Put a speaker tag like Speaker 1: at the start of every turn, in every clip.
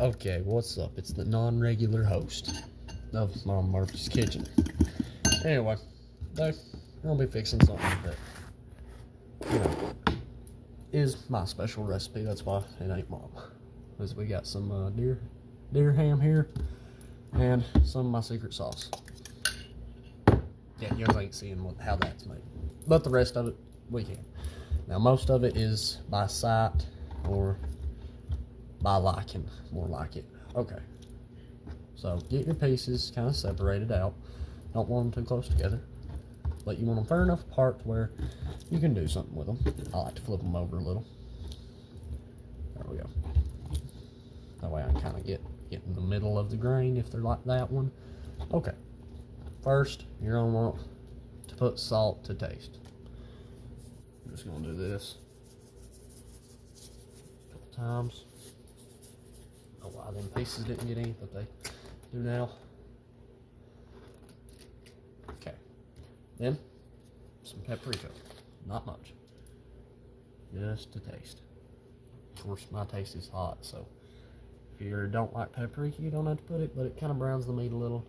Speaker 1: Okay, what's up? It's the non-regular host of Mom Murphy's Kitchen. Anyway, today I'll be fixing something that, is my special recipe. That's why it ain't Mom. Because we got some deer ham here and some of my secret sauce. Yeah, you guys ain't seeing how that's made. But the rest of it, we can. Now, most of it is by sight or by liking, more like it. Okay, so get your pieces kind of separated out. Don't want them too close together, but you want them far enough apart to where you can do something with them. I like to flip them over a little. There we go. That way I can kind of get in the middle of the grain if they're like that one. Okay, first you're gonna want to put salt to taste. I'm just gonna do this a couple times. Oh wow, them pieces didn't get any, but they do now. Okay, then some paprika, not much, just to taste. Of course, my taste is hot, so if you don't like paprika, you don't have to put it, but it kind of browns the meat a little.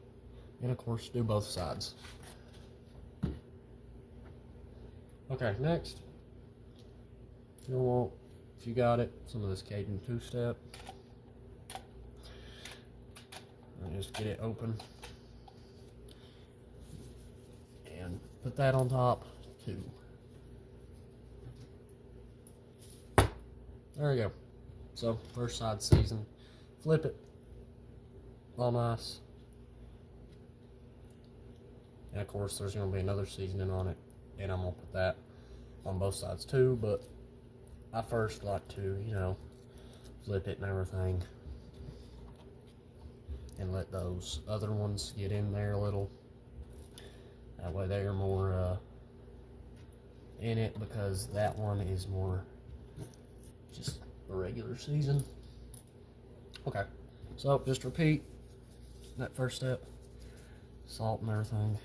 Speaker 1: And of course, do both sides. Okay, next, you'll want, if you got it, some of this Cajun two-step. And just get it open and put that on top too. There we go. So first side seasoned. Flip it all nice, and of course there's going to be another seasoning on it, and I'm going to put that on both sides too, but I first like to flip it and everything and let those other ones get in there a little. That way they're more in it, because that one is more just a regular season. Okay, so just repeat that first step, salt and everything.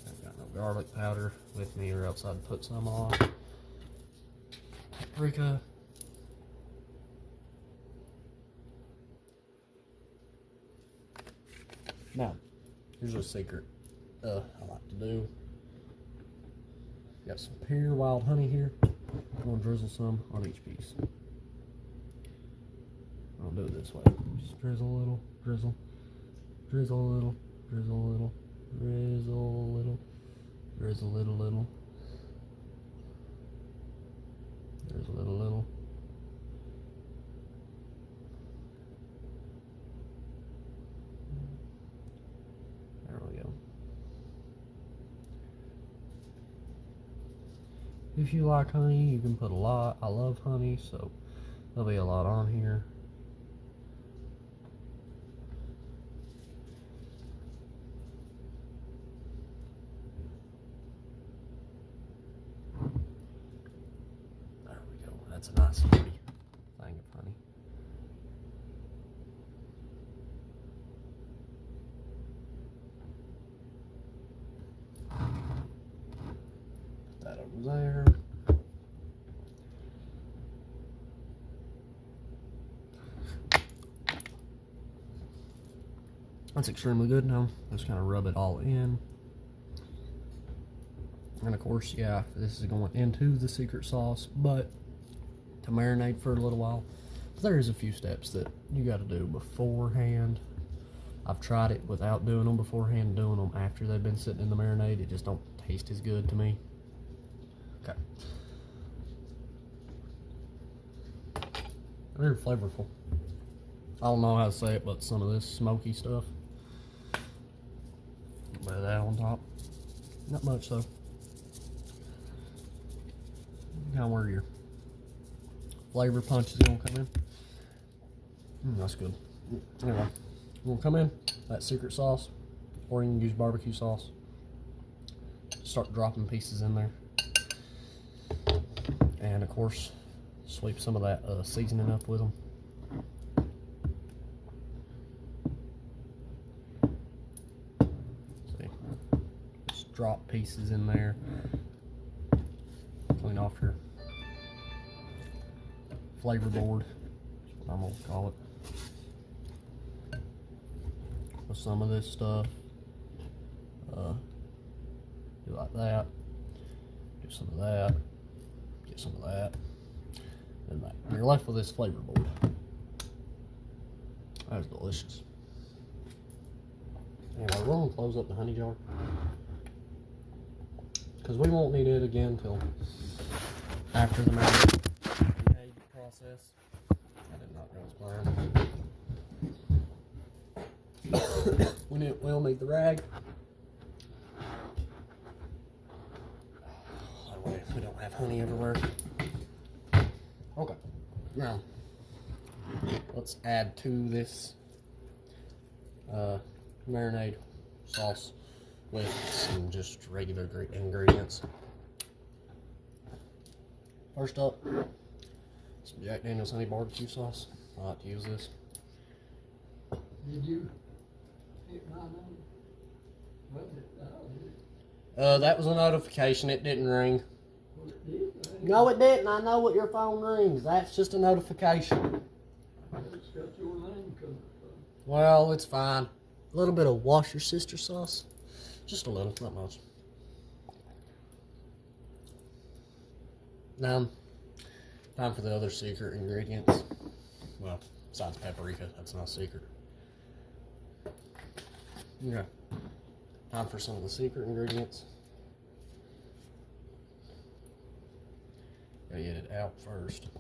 Speaker 1: I've got no garlic powder with me, or else I'd put some on. Paprika. Now, here's a secret I like to do. Got some pure wild honey here. I'm going to drizzle some on each piece. I'll do it this way. Just drizzle a little, drizzle, drizzle a little, drizzle a little, drizzle a little, drizzle a little, drizzle a little. There we go. If you like honey, you can put a lot. I love honey, so there'll be a lot on here. There we go. That's a nice pretty thing of honey. Put that over there. That's extremely good. Now just kind of rub it all in. And of course, yeah, this is going into the secret sauce, but to marinate for a little while, there's a few steps that you got to do beforehand. I've tried it without doing them beforehand, doing them after they've been sitting in the marinade. It just don't taste as good to me. Okay. Very flavorful. I don't know how to say it, but some of this smoky stuff. A bit of that on top. Not much though. Kind of where your flavor punch is gonna come in. That's good. Anyway, we'll come in that secret sauce, or you can use barbecue sauce. Start dropping pieces in there, and of course, sweep some of that seasoning up with them. See, just drop pieces in there. Clean clean off your flavor board, that's what I'm gonna call it. With some of this stuff, do like that, do some of that, get some of that, and that. You're left with this flavor board. That is delicious. Anyway, we're gonna close up the honey jar because we won't need it again until after the marinade process. I did not go as planned. We'll need the rag. That way we don't have honey everywhere. Okay, now let's add to this marinade sauce with some just regular great ingredients. First up, some Jack Daniel's honey barbecue sauce. I like to use this.
Speaker 2: Did you hit my number? Was it?
Speaker 1: That was a notification. It didn't ring.
Speaker 2: Well, it did.
Speaker 1: No, it didn't. I know what your phone rings. That's just a notification.
Speaker 2: It's got your name coming from.
Speaker 1: Well, it's fine. A little bit of wash your sister sauce. Just a little, not much. Now, time for the other secret ingredients. Well, besides paprika, that's not a secret. Okay. Time for some of the secret ingredients. Gotta get it out first.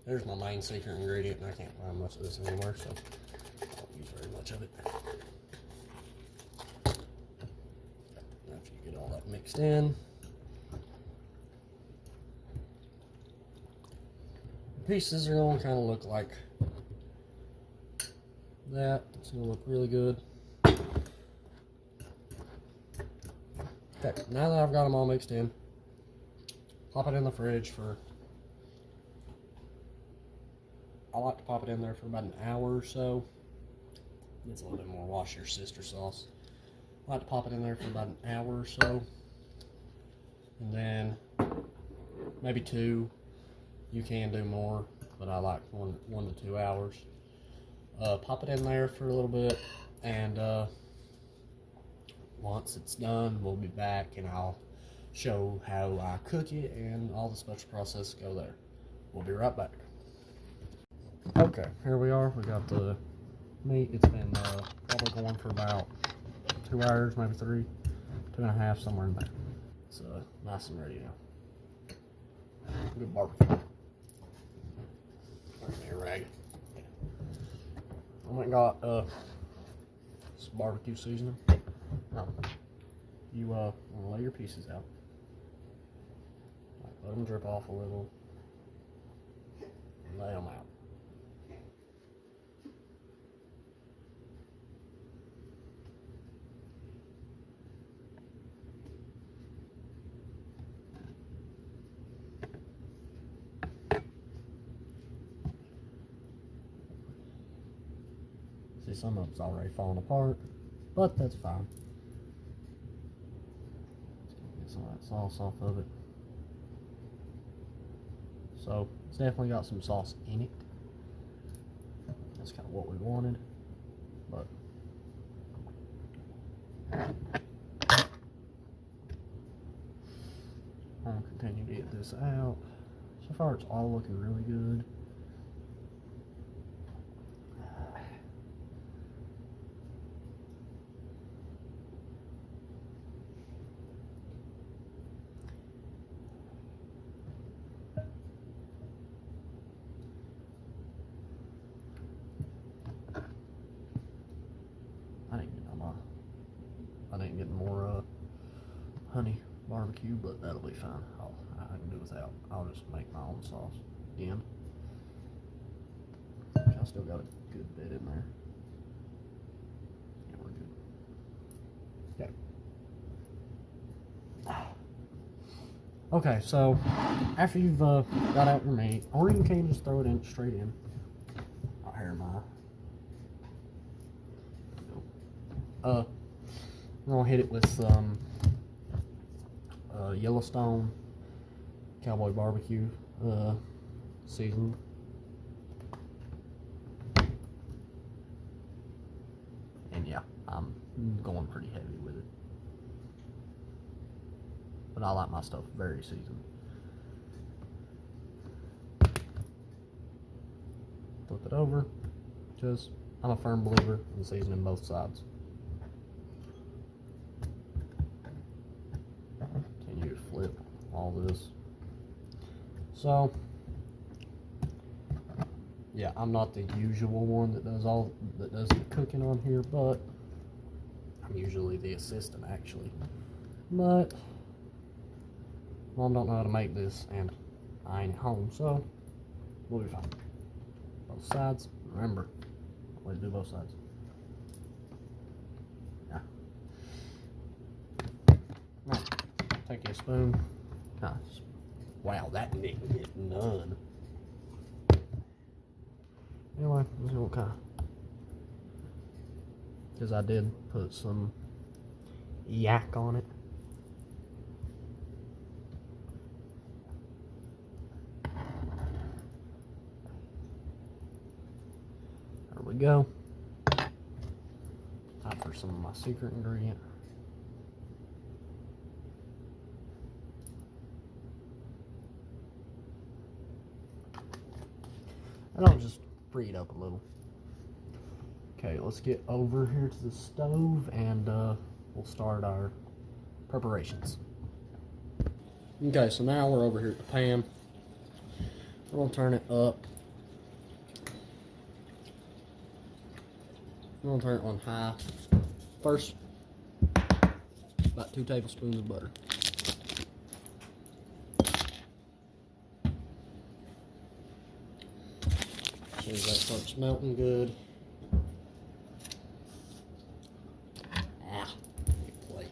Speaker 1: There's my main secret ingredient, and I can't find much of this anymore, so I don't use very much of it. After you get all that mixed in, the pieces are going to kind of look like that. It's going to look really good. Okay, now that I've got them all mixed in, pop it in the fridge for, I like to pop it in there for about an hour or so. It's a little bit more wash your sister sauce. I like to pop it in there for about an hour or so. And then maybe 2. You can do more, but I like 1 to 2 hours. Pop it in there for a little bit, and once it's done, we'll be back and I'll show how I cook it and all the special processes go there. We'll be right back. Okay, here we are. We got the meat. It's been probably going for about 2 hours, maybe 3, 2.5, somewhere in there. It's nice and ready now. Good barbecue. There's me a rag. I went and got some barbecue seasoning. Now, you want to lay your pieces out. Like, let them drip off a little. And lay them out. See, some of it's already falling apart, but that's fine. Get some of that sauce off of it. So, it's definitely got some sauce in it. That's kind of what we wanted, but I'm going to continue to get this out. So far, it's all looking really good. I didn't get more honey barbecue, but that'll be fine. I can do without. I'll just make my own sauce again. I still got a good bit in there. Yeah, we're good. Okay. Okay, so after you've got out your meat, or you can just throw it in straight in. Right here, I'm gonna hit it with some Yellowstone Cowboy Barbecue seasoning. And yeah, I'm going pretty heavy with it. But I like my stuff very seasoned. Flip it over. Just, I'm a firm believer in seasoning both sides. Continue to flip all this. So, yeah, I'm not the usual one that does the cooking on here, but I'm usually the assistant actually. But Mom don't know how to make this, and I ain't at home, so we'll be fine. Both sides. Remember, always do both sides. Yeah. Now, take your spoon. Nice. Wow, that didn't get none. Anyway, this is okay. Because I did put some yak on it. There we go. Time for some of my secret ingredient. And I'll just free it up a little. Okay, let's get over here to the stove and we'll start our preparations. Okay, so now we're over here at the pan. We're gonna turn it up. We're gonna turn it on high. First, about 2 tablespoons of butter. As soon as that starts melting good. Good plate.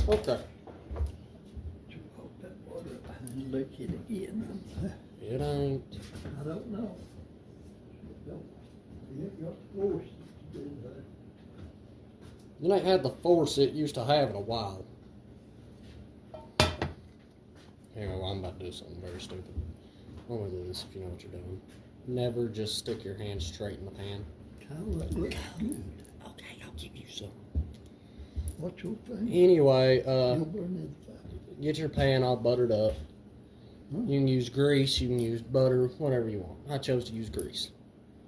Speaker 1: Okay.
Speaker 2: Lick it again.
Speaker 1: It ain't.
Speaker 2: I don't know. You got forced to do that.
Speaker 1: You ain't had the force it used to have in a while. Anyway, I'm about to do something very stupid. Only do this if you know what you're doing. Never just stick your hand straight in the pan.
Speaker 2: Kyle, that looks good.
Speaker 1: Okay, I'll give you some.
Speaker 2: What's your thing?
Speaker 1: Anyway,
Speaker 2: You'll burn it.
Speaker 1: get your pan all buttered up.
Speaker 2: Huh?
Speaker 1: You can use grease, you can use butter, whatever you want. I chose to use grease.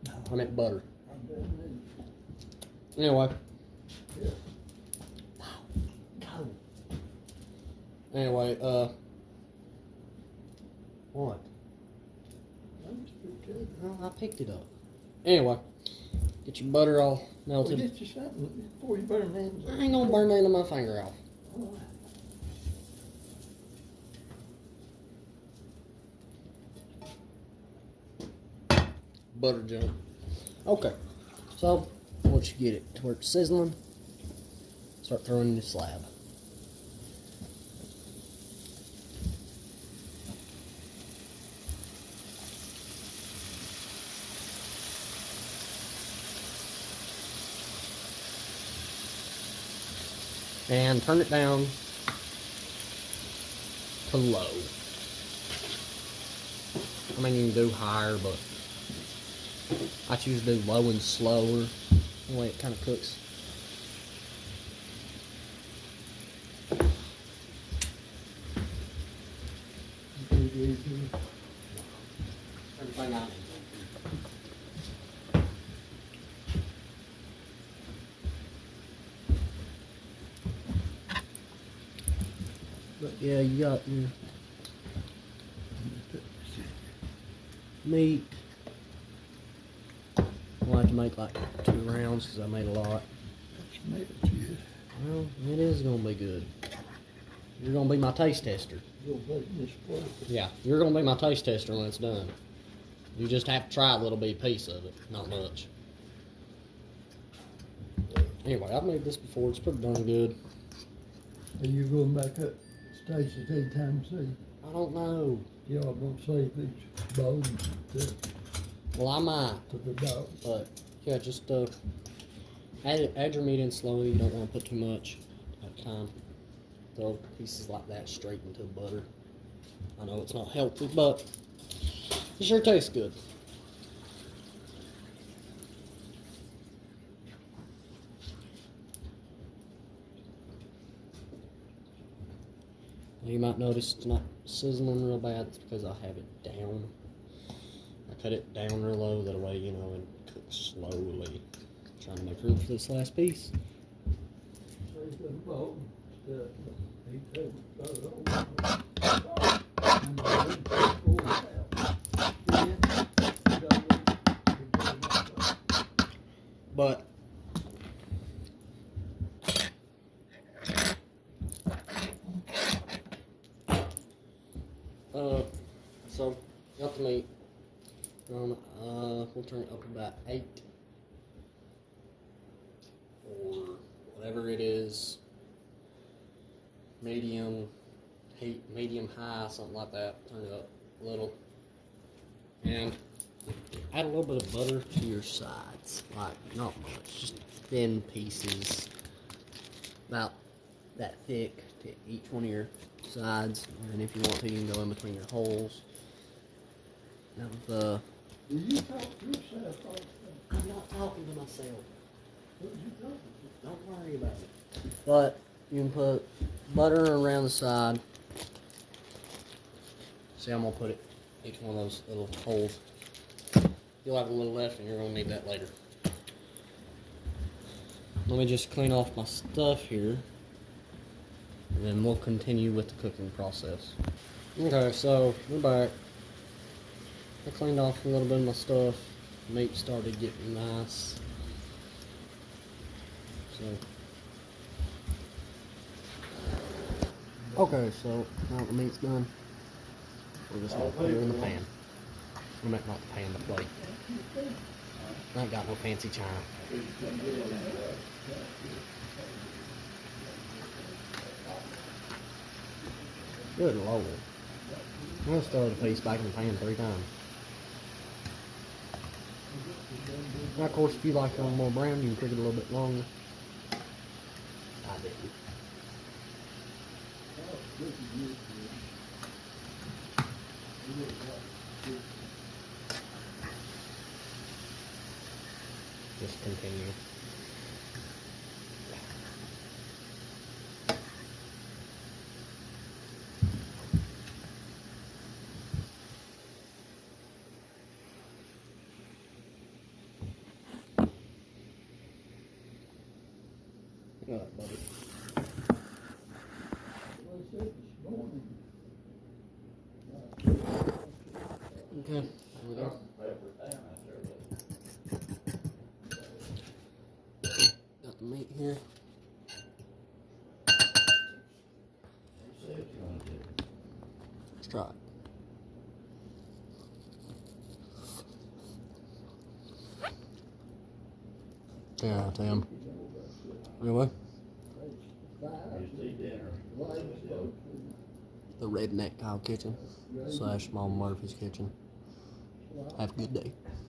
Speaker 2: No.
Speaker 1: I meant butter.
Speaker 2: I'm burning
Speaker 1: Anyway.
Speaker 2: Yeah.
Speaker 1: Go. Anyway, what?
Speaker 2: That's pretty good.
Speaker 1: Well, I picked it up. Anyway, get your butter all
Speaker 2: Well,
Speaker 1: melted.
Speaker 2: get you something before you burn them.
Speaker 1: I ain't gonna burn none of my finger off.
Speaker 2: Oh,
Speaker 1: Butter jump. Okay, so once you get it to where it's sizzling, start throwing in the slab. And turn it down to low. I mean, you can do higher, but I choose to do low and slower, the way it kind of cooks. Everything I need. But yeah, you got your meat. I like to make like 2 rounds because I made a lot.
Speaker 2: that's made it good.
Speaker 1: Well, it is going to be good. You're going to be my taste tester.
Speaker 2: You'll make this plate.
Speaker 1: Yeah, you're going to be my taste tester when it's done. You just have to try a little bitty piece of it, not much. Anyway, I've made this before. It's pretty darn good.
Speaker 2: Are you going back up Stacy's anytime soon?
Speaker 1: I don't know.
Speaker 2: Y'all gonna save these bones
Speaker 1: Well, I might,
Speaker 2: to the dog?
Speaker 1: but yeah, just add your meat in slowly. You don't want to put too much at a time. Throw pieces like that straight into the butter. I know it's not healthy, but it sure tastes good. You might notice it's not sizzling real bad. It's because I have it down. I cut it down real low, that way, you know, and cook slowly. Trying to make room for this last piece.
Speaker 2: Save them bones. Eat them.
Speaker 1: But so got the meat. We'll turn it up about 8 or whatever it is. Medium heat, medium high, something like that. Turn it up a little. And add a little bit of butter to your sides. Like, not much, just thin pieces. About that thick to each one of your sides. And if you want to, you can go in between your holes. Now
Speaker 2: Do you talk to yourself all the time?
Speaker 1: I'm not talking to myself.
Speaker 2: What are you talking
Speaker 1: Don't worry about it. But you can put butter around the side. See, I'm gonna put it each one of those little holes. You'll have a little left, and you're gonna need that later. Let me just clean off my stuff here, and then we'll continue with the cooking process. Okay, so we're back. I cleaned off a little bit of my stuff. Meat started getting nice. Okay, so now that the meat's done, we're just gonna put it in the pan. I meant not the pan, the plate. I ain't got no fancy china. Good lord. I'm gonna stir the piece back in the pan 3 times. Now, of course, if you like it a little more brown, you can cook it a little bit longer. I didn't. Just continue. All right, buddy. Okay, there we go. Got the meat here. Let's try it. Yeah, Tim. Really? The Redneck Kyle Kitchen / Mom Murphy's Kitchen. Have a good day.